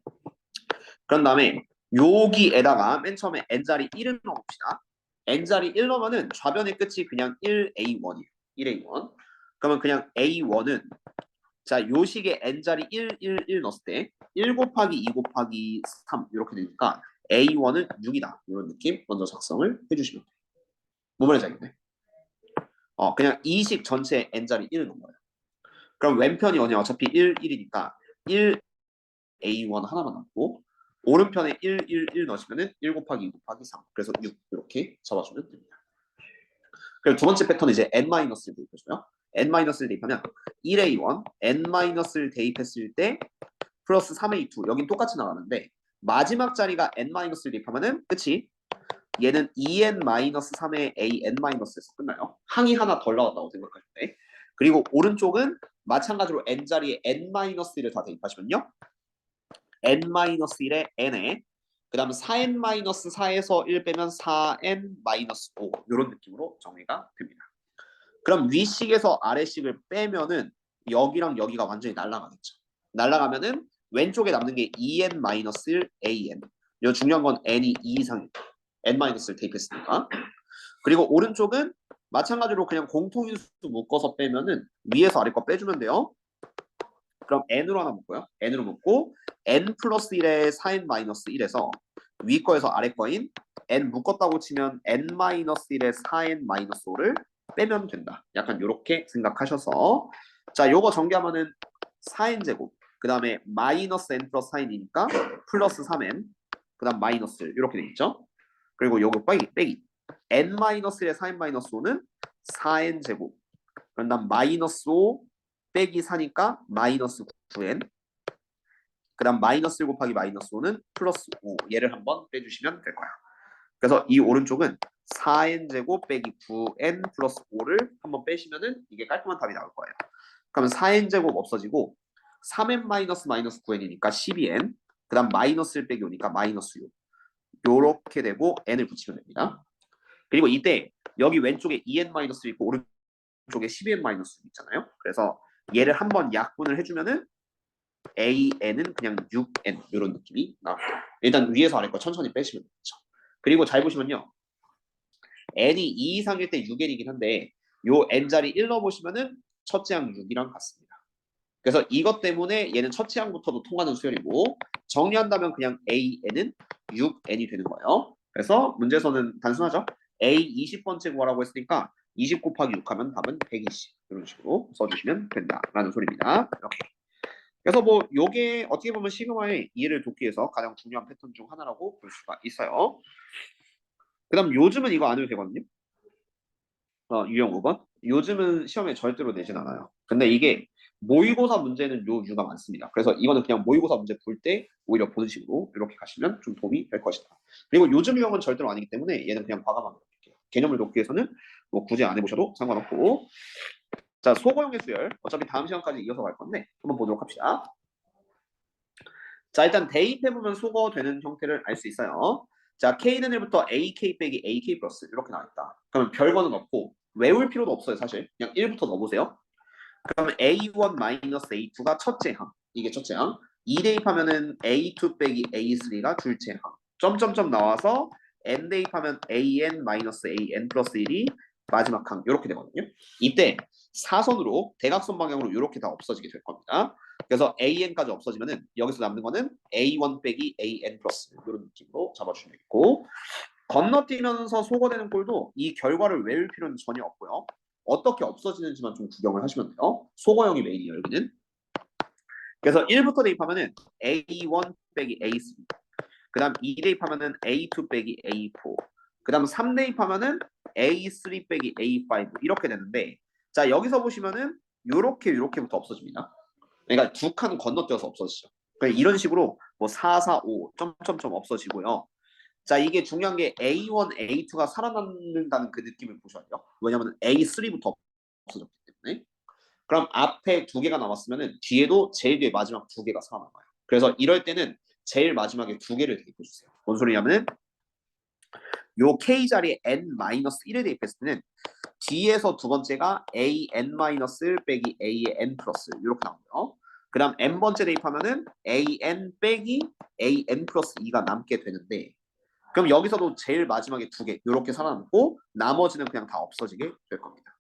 그런 다음에 여기에다가 맨 처음에 n자리 1을 넣어봅시다. n자리 1 넣으면은 좌변의 끝이 그냥 1A1이에요. 1A1. 그러면 그냥 A1은 자, 요 식에 n자리 1, 1, 1 넣었을 때 1 곱하기 2 곱하기 3 이렇게 되니까 A1은 6이다. 이런 느낌 먼저 작성을 해주시면 돼요. 뭐 말인지 알겠네? 그냥 이 식 전체에 n자리 1을 넣은 거예요. 그럼 왼편이 뭐냐? 어차피 1, 1이니까 1A1 하나만 남고 오른편에 1, 1, 1 넣으시면은 1 곱하기 2 곱하기 3. 그래서 6 이렇게 잡아주면 됩니다. 그리고 두 번째 패턴은 이제 n-를 대입해줘요. n-를 대입하면 1A1, n-를 대입했을 때 플러스 3A2 여긴 똑같이 나가는데 마지막 자리가 n-를 대입하면은 끝이 얘는 2n-3의 an-에서 끝나요. 항이 하나 덜 나왔다고 생각하실 때. 그리고 오른쪽은 마찬가지로 n자리에 n-1을 다 대입하시면요. n-1에 n에 그 다음 4n-4에서 1 빼면 4n-5 이런 느낌으로 정리가 됩니다. 그럼 위식에서 아래식을 빼면은 여기랑 여기가 완전히 날아가겠죠. 날아가면은 왼쪽에 남는 게 2n-1 an. 이 중요한 건 n이 2 이상이에요. n-를 대입했으니까. 그리고 오른쪽은 마찬가지로 그냥 공통인수 묶어서 빼면은 위에서 아래 거 빼주면 돼요. 그럼 n으로 하나 묶고요. n으로 묶고 n 플러스 1에 4n-1에서 위 거에서 아래 거인 n 묶었다고 치면 n-1에 4n-5를 빼면 된다. 약간 이렇게 생각하셔서 자, 요거 전개하면은 4n제곱 그 다음에 마이너스 n 플러스 4n이니까 플러스 3n 그 다음 마이너스 이렇게 돼 있죠. 그리고 요거 빼기 n-1에 4n-5는 4n제곱 그런 다음 마이너스 5 빼기 4니까 마이너스 9n 그 다음 마이너스 1 곱하기 마이너스 5는 플러스 5 얘를 한번 빼주시면 될 거야. 그래서 이 오른쪽은 4n제곱 빼기 9n 플러스 5를 한번 빼시면은 이게 깔끔한 답이 나올 거예요. 그러면 4n제곱 없어지고 3n 마이너스 마이너스 9n이니까 12n 그 다음 마이너스 1 빼기 5니까 마이너스 6 요렇게 되고 n을 붙이면 됩니다. 그리고 이때 여기 왼쪽에 2n 마이너스 있고 오른쪽에 12n 마이너스 있잖아요. 그래서 얘를 한번 약분을 해주면은 AN은 그냥 6N 이런 느낌이 나옵니다. 일단 위에서 아래 거 천천히 빼시면 되죠. 그리고 잘 보시면요. N이 2 이상일 때 6N이긴 한데 요 N자리 1 넣어보시면은 첫째 항 6이랑 같습니다. 그래서 이것 때문에 얘는 첫째 항부터도 통하는 수열이고 정리한다면 그냥 AN은 6N이 되는 거예요. 그래서 문제에서는 단순하죠. A 20번째 구하라고 했으니까 20 곱하기 6 하면 답은 120 이런 식으로 써주시면 된다라는 소리입니다. 이렇게. 그래서 뭐 요게 어떻게 보면 시그마의 이해를 돕기 위해서 가장 중요한 패턴 중 하나라고 볼 수가 있어요. 그 다음 요즘은 이거 안 해도 되거든요. 유형 5번. 요즘은 시험에 절대로 내진 않아요. 근데 이게 모의고사 문제는 요 유가 많습니다. 그래서 이거는 그냥 모의고사 문제 볼 때 오히려 보는 식으로 이렇게 가시면 좀 도움이 될 것이다. 그리고 요즘 유형은 절대로 아니기 때문에 얘는 그냥 과감하게 볼게요. 개념을 돕기 위해서는 뭐 굳이 안 해보셔도 상관없고. 자, 소거용의 수열. 어차피 다음 시간까지 이어서 갈 건데 한번 보도록 합시다. 자, 일단 대입해보면 소거되는 형태를 알 수 있어요. 자, K는 1부터 AK 빼기 AK 플러스 이렇게 나와있다. 그러면 별거는 없고 외울 필요도 없어요, 사실. 그냥 1부터 넣어보세요. 그러면 A1 마이너스 A2가 첫째 항. 이게 첫째 항. 2 대입하면은 A2 빼기 A3가 둘째 항. 점점점 나와서 N 대입하면 AN 마이너스 AN 플러스 1이 마지막 항. 이렇게 되거든요. 이때 사선으로 대각선 방향으로 이렇게 다 없어지게 될 겁니다. 그래서 AN까지 없어지면은 여기서 남는 거는 A1 빼기 AN 플러스 이런 느낌으로 잡아주시면 되겠고, 건너뛰면서 소거되는 꼴도 이 결과를 외울 필요는 전혀 없고요. 어떻게 없어지는지만 좀 구경을 하시면 돼요. 소거형이 메인이에요, 여기는. 그래서 1부터 대입하면은 A1 빼기 A3. 그 다음 2 대입하면은 A2 빼기 A4. 그 다음 3 대입하면은 A3 빼기 A5. 이렇게 되는데, 자, 여기서 보시면은 요렇게부터 없어집니다. 그러니까 두 칸 건너뛰어서 없어지죠. 그러니까 이런 식으로 뭐 4, 4, 5, 점점점 없어지고요. 자, 이게 중요한 게 A1, A2가 살아남는다는 그 느낌을 보셔야 돼요. 왜냐면 A3부터 없어졌기 때문에. 그럼 앞에 두 개가 남았으면은 뒤에도 제일 뒤에 마지막 두 개가 살아남아요. 그래서 이럴 때는 제일 마지막에 두 개를 대입해주세요. 뭔 소리냐면은 요 K 자리에 N-1을 대입했을 때는 뒤에서 두 번째가 AN-1 빼기 A의 N 플러스 이렇게 나오고요. 그 다음 N번째 대입하면은 AN 빼기 AN 플러스 2가 남게 되는데, 그럼 여기서도 제일 마지막에 두 개 이렇게 살아남고 나머지는 그냥 다 없어지게 될 겁니다.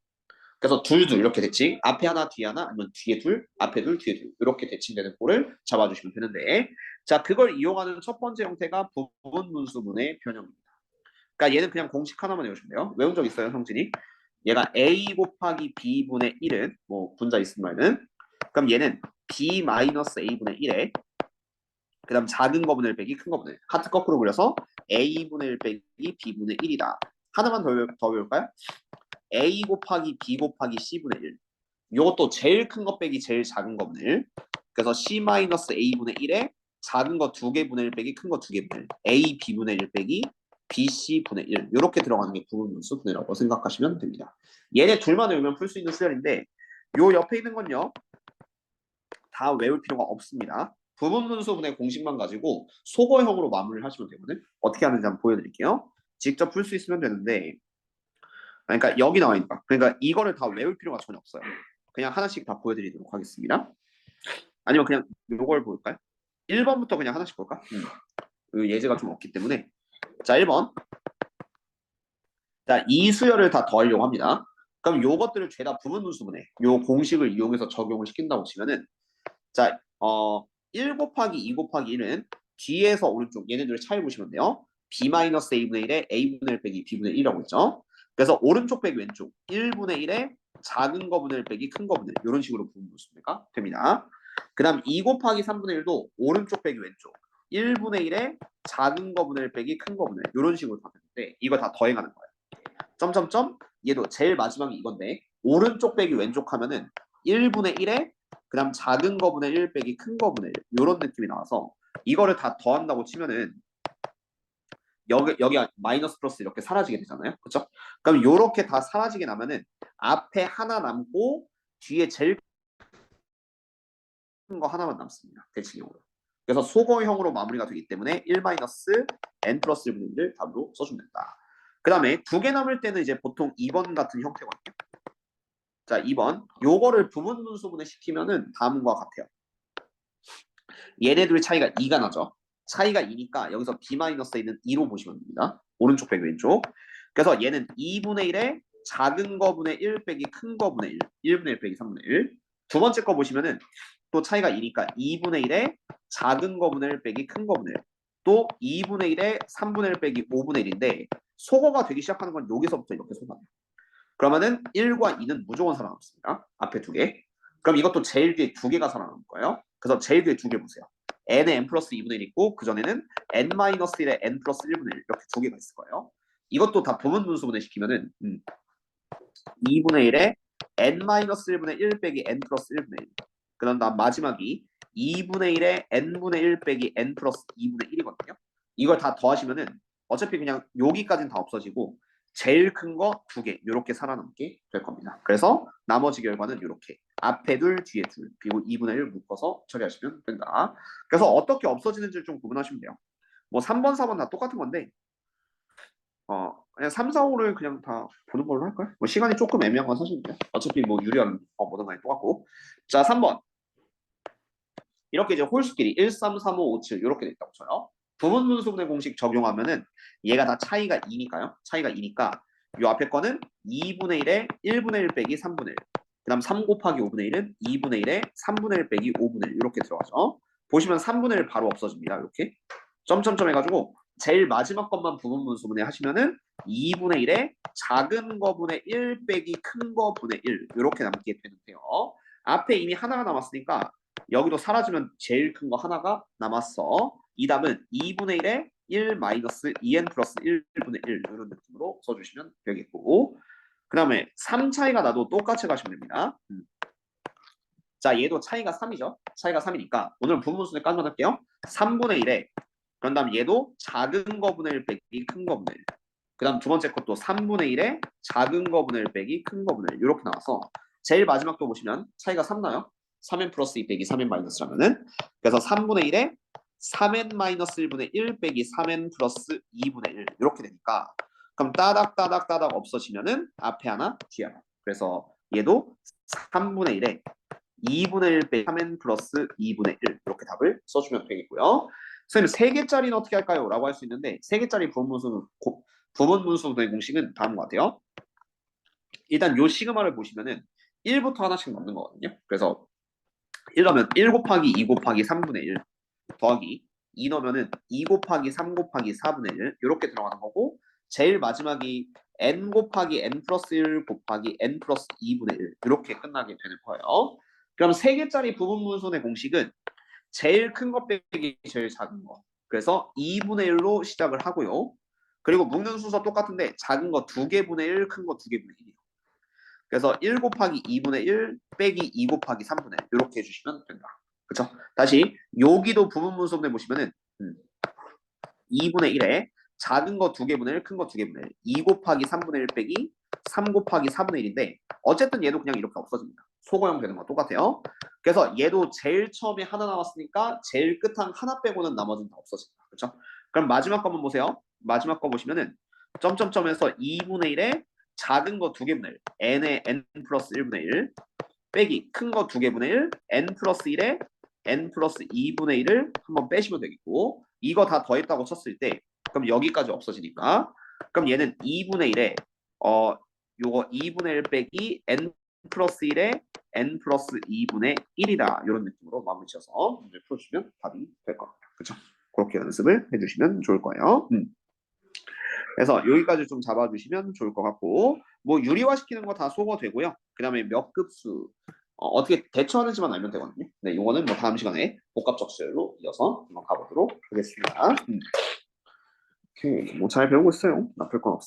그래서 둘둘 이렇게 대칭, 앞에 하나 뒤에 하나 아니면 뒤에 둘 앞에 둘 뒤에 둘 이렇게 대칭되는 꼴을 잡아주시면 되는데, 자, 그걸 이용하는 첫 번째 형태가 부분 분수분의 변형입니다. 그러니까 얘는 그냥 공식 하나만 외우시면 돼요. 외운 적 있어요, 성진이? 얘가 A 곱하기 B분의 1은 뭐 분자 있은 말은, 그럼 얘는 B 마이너스 A분의 1에 그 다음 작은 거분의 1 빼기 큰 거분의 1. 하트 거꾸로 그려서 A분의 1 빼기 B분의 1이다. 하나만 더 외울까요? A 곱하기 B 곱하기 C분의 1. 요것도 제일 큰 거 빼기 제일 작은 거분의 1. 그래서 C 마이너스 A분의 1에 작은 거 2개분의 1 빼기 큰 거 2개분의 1. A B분의 1 빼기 BC분의 1. 이렇게 들어가는 게 부분분수 분해라고 생각하시면 됩니다. 얘네 둘만 외우면 풀 수 있는 수열인데 요 옆에 있는 건요, 다 외울 필요가 없습니다. 부분분수분의 공식만 가지고 소거형으로 마무리를 하시면 되거든요. 어떻게 하는지 한번 보여드릴게요. 직접 풀 수 있으면 되는데, 그러니까 여기 나와 있는 거. 그러니까 이거를 다 외울 필요가 전혀 없어요. 그냥 하나씩 다 보여드리도록 하겠습니다. 아니면 그냥 이걸 볼까요? 1번부터 그냥 하나씩 볼까? 그 예제가 좀 없기 때문에. 자, 1번. 자, 이 수열을 다 더하려고 합니다. 그럼 요것들을 죄다 부분분수분해 요 공식을 이용해서 적용을 시킨다고 치면은, 자, 1 곱하기 2 곱하기 1은 뒤에서 오른쪽 얘네들을 차이 보시면 돼요. B-A분의 1에 A분의 1 빼기 B분의 1이라고 했죠. 그래서 오른쪽 빼기 왼쪽 1분의 1에 작은 거분의 1 빼기 큰 거분의 1 이런 식으로 부분분수가 됩니다. 그 다음 2 곱하기 3분의 1도 오른쪽 빼기 왼쪽 1분의 1에 작은 거분의 1 빼기 큰 거분의 1 이런 식으로 다 되는데, 이거 다 더해가는 거예요. 점점점 얘도 제일 마지막이 이건데 오른쪽 빼기 왼쪽 하면은 1분의 1에 그 다음 작은 거분의 1 빼기 큰 거분의 1 이런 느낌이 나와서 이거를 다 더한다고 치면은 여기 마이너스 플러스 이렇게 사라지게 되잖아요. 그렇죠? 그럼 요렇게 다 사라지게 나면은 앞에 하나 남고 뒤에 제일 큰 거 하나만 남습니다. 대칭형으로. 그래서 소거형으로 마무리가 되기 때문에 1 마이너스 n 플러스 1분의 1을 답으로 써주면 된다. 그 다음에 두 개 남을 때는 이제 보통 2번 같은 형태거든요. 자, 2번. 요거를 부분분수분해 시키면은 다음과 같아요. 얘네들의 차이가 2가 나죠. 차이가 2니까 여기서 B-A는 2로 보시면 됩니다. 오른쪽 빼기 왼쪽. 그래서 얘는 2분의 1에 작은 거분의 1 빼기 큰 거분의 1. 1분의 1 빼기 3분의 1. 두 번째 거 보시면은 또 차이가 2니까 2분의 1에 작은 거분의 1 빼기 큰 거분의 1. 또 2분의 1에 3분의 1 빼기 5분의 1인데 소거가 되기 시작하는 건 여기서부터 이렇게 소거돼요. 그러면은 1과 2는 무조건 살아남습니다. 앞에 두 개. 그럼 이것도 제일 뒤에 두 개가 살아남을 거예요. 그래서 제일 뒤에 두 개 보세요. n에 n 플러스 2분의 1 있고 그전에는 n 마이너스 1에 n 플러스 1분의 1 이렇게 두 개가 있을 거예요. 이것도 다 부분분수분해 시키면은 2분의 1에 n 마이너스 1분의 1 빼기 n 플러스 1분의 1. 그런 다음 마지막이 2분의 1에 n분의 1 빼기 n 플러스 2분의 1이거든요. 이걸 다 더하시면은 어차피 그냥 여기까지는 다 없어지고 제일 큰 거 두 개 이렇게 살아남게 될 겁니다. 그래서 나머지 결과는 이렇게 앞에 둘 뒤에 둘 그리고 2분의 1 묶어서 처리하시면 된다. 그래서 어떻게 없어지는지를 좀 구분하시면 돼요. 뭐 3번 4번 다 똑같은 건데 그냥 3, 4, 5를 그냥 다 보는 걸로 할까요? 뭐 시간이 조금 애매한 건 사실인데 어차피 뭐 유리한 뭐든 간에 똑같고. 자, 3번. 이렇게 이제 홀수끼리 1, 3, 3, 5, 5, 7 이렇게 돼 있다고 쳐요. 부분분수분의 공식 적용하면은 얘가 다 차이가 2니까요. 차이가 2니까 요 앞에 거는 2분의 1에 1분의 1 빼기 3분의 1. 그 다음 3 곱하기 5분의 1은 2분의 1에 3분의 1 빼기 5분의 1 이렇게 들어가죠. 보시면 3분의 1 바로 없어집니다. 이렇게 점점점 해가지고 제일 마지막 것만 부분분수분해 하시면은 2분의 1에 작은 거분의 1 빼기 큰 거분의 1 이렇게 남게 되는데요. 앞에 이미 하나가 남았으니까 여기도 사라지면 제일 큰 거 하나가 남았어. 이 답은 2분의 1에 1 마이너스 2n 플러스 1분의 1 이런 느낌으로 써주시면 되겠고, 그 다음에 3 차이가 나도 똑같이 가시면 됩니다. 자, 얘도 차이가 3이죠. 차이가 3이니까 오늘 부분수는 까지만 할게요. 3분의 1에 그런 다음 얘도 작은 거분의 1 빼기 큰 거분의 1. 그 다음 두 번째 것도 3분의 1에 작은 거분의 1 빼기 큰 거분의 1 이렇게 나와서 제일 마지막 거 보시면 차이가 3 나요. 3n 플러스 2 빼기 3n 마이너스라면은 그래서 3분의 1에 3n 마이너스 1분의 1 빼기 3n 플러스 2분의 1 이렇게 되니까 그럼 따닥 없어지면은 앞에 하나 뒤에 하나. 그래서 얘도 3분의 1에 2분의 1 빼기 3n 플러스 2분의 1 이렇게 답을 써주면 되겠고요. 선생님 3개짜리는 어떻게 할까요? 라고 할 수 있는데 3개짜리 부분분수의 공식은 다음과 같아요. 일단 요 시그마를 보시면은 1부터 하나씩 넣는 거거든요. 그래서 1 넣으면 1 곱하기 2 곱하기 3분의 1 더하기 2 넣으면은 2 곱하기 3 곱하기 4분의 1 이렇게 들어가는 거고 제일 마지막이 n 곱하기 n 플러스 1 곱하기 n 플러스 2분의 1 이렇게 끝나게 되는 거예요. 그럼 3개짜리 부분분수의 공식은 제일 큰 거 빼기 제일 작은 거. 그래서 2분의 1로 시작을 하고요. 그리고 묶는 순서 똑같은데 작은 거 2개분의 1, 큰 거 2개분의 1이에요. 그래서 1 곱하기 2분의 1 빼기 2 곱하기 3분의 1 이렇게 해주시면 된다. 그렇죠? 다시 여기도 부분분수분해 보시면은 2분의 1에 작은 거 2개분의 1, 큰 거 2개분의 1 2 곱하기 3분의 1 빼기 3 곱하기 4분의 1인데 어쨌든 얘도 그냥 이렇게 없어집니다. 소거형 되는 거 똑같아요. 그래서 얘도 제일 처음에 하나 나왔으니까 제일 끝한 하나 빼고는 나머지는 다 없어진다. 그렇죠? 그럼 마지막 거 한번 보세요. 마지막 거 보시면은 점점점에서 2분의 1에 작은 거 2개분의 1 n에 n 플러스 1분의 1 빼기 큰 거 2개분의 1 n 플러스 1에 n 플러스 2분의 1을 한번 빼시면 되겠고 이거 다 더했다고 쳤을 때 그럼 여기까지 없어지니까 그럼 얘는 2분의 1에 요거 2분의 1 빼기 n 플러스 1에 n 플러스 2분의 1이다 이런 느낌으로 마무리 지어서 문제 풀어주시면 답이 될 것 같아요. 그렇죠? 그렇게 연습을 해주시면 좋을 거예요. 그래서 여기까지 좀 잡아주시면 좋을 것 같고 뭐 유리화시키는 거 다 소거되고요. 그 다음에 몇 급수 어떻게 대처하는지만 알면 되거든요. 네, 이거는 뭐 다음 시간에 복합적실로 이어서 한번 가보도록 하겠습니다. 오케이, 뭐 잘 배우고 있어요. 나쁠 건 없습니다.